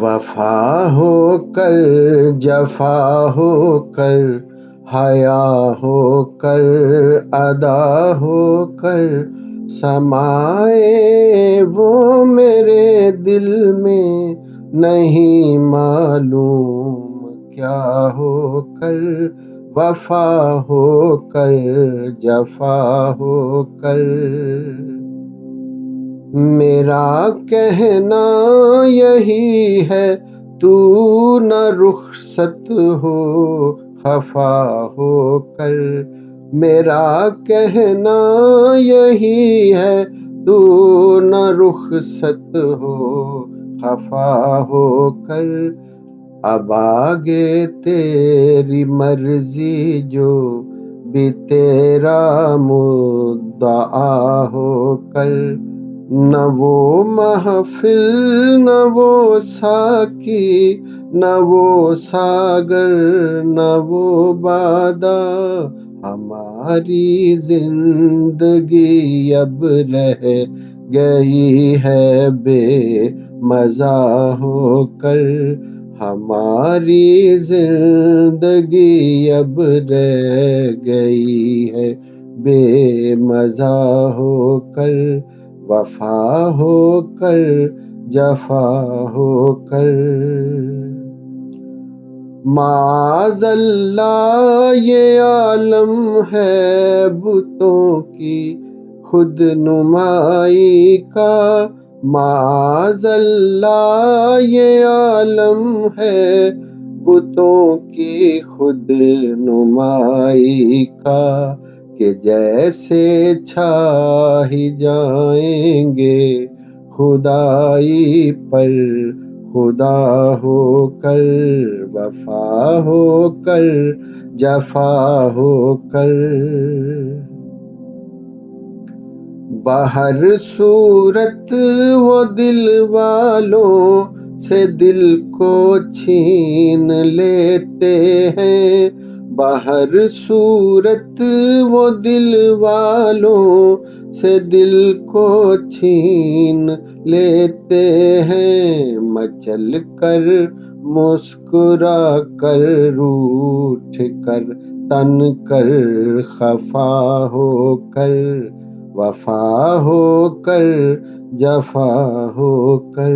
वफा हो कर जफा हो कर हया हो कर अदा हो कर समाए वो मेरे दिल में नहीं मालूम क्या हो कर। वफा हो कर जफा हो कर। मेरा कहना यही है तू न रुखसत हो खफा हो कर। मेरा कहना यही है तू न रुखसत हो खफा हो कर। अब आगे तेरी मर्जी जो भी तेरा मुद्दा हो कर। न वो महफिल न वो साकी न वो सागर न वो बादा हमारी जिंदगी अब रह गई है बेमज़ा हो कर। हमारी जिंदगी अब रह गई है बेमज़ा हो कर। वफा हो कर जफा हो कर। माज़ल्ला ये आलम है बुतों की खुद नुमाई का। माज़ल्ला ये आलम है बुतों की खुद नुमाई का कि जैसे छा ही जाएंगे खुदाई पर खुदा हो कर। वफा हो कर जफा हो कर। बाहर सूरत वो दिल वालों से दिल को छीन लेते हैं। बाहर सूरत वो दिल वालों से दिल को छीन लेते हैं। मचल कर मुस्कुरा कर रूठ कर तन कर खफा हो कर। वफा हो कर जफा हो कर।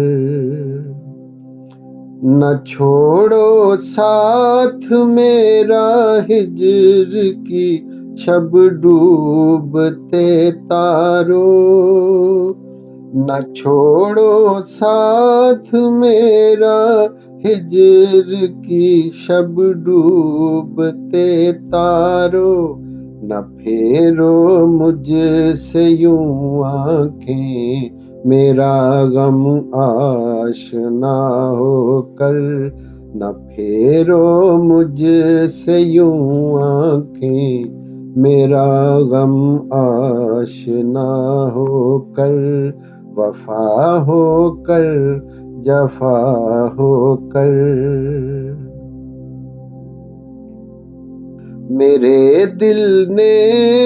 न छोड़ो साथ मेरा हिज्र की शब डूबते तारो। न छोड़ो साथ मेरा हिज्र की शब डूबते तारो। न फेरो मुझसे यूं आंखें मेरा गम आशना हो कर। न फेरो मुझसे यूं आंखें मेरा गम आशना हो कर। वफा हो कर जफा हो कर। मेरे दिल ने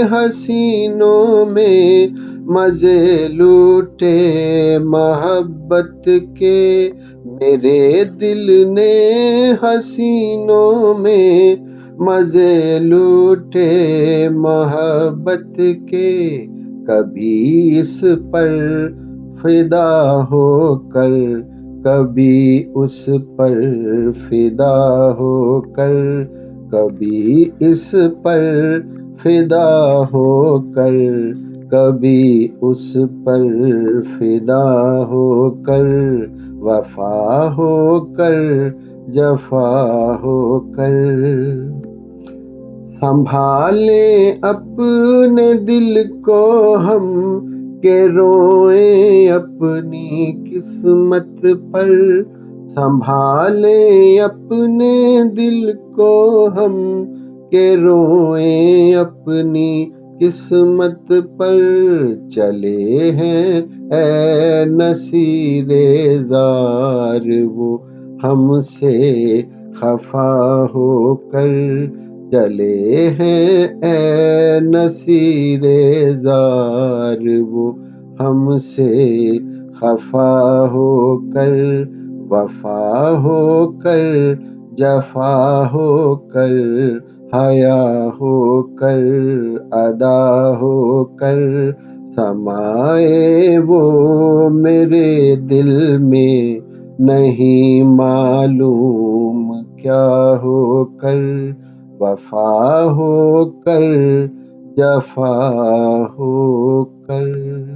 हसीनों में मजे लूटे मोहब्बत के। मेरे दिल ने हसीनों में मजे लूटे मोहब्बत के। कभी इस पर फिदा हो कर कभी उस पर फिदा हो कर। कभी इस पर फिदा हो कर कभी उस पर फिदा हो कर। वफा हो कर जफा हो कर। संभाले अपने दिल को हम के रोए अपनी किस्मत पर। संभाले अपने दिल को हम के रोए अपनी किस्मत पर। चले हैं ऐ नसीरे जार वो हमसे खफा हो कर। चले हैं ऐ नसीरे जार वो हमसे खफा हो कर। वफ़ा होकर, जफ़ा होकर, हया होकर, अदा होकर, समाए वो मेरे दिल में, नहीं मालूम क्या होकर, वफ़ा होकर, जफ़ा होकर।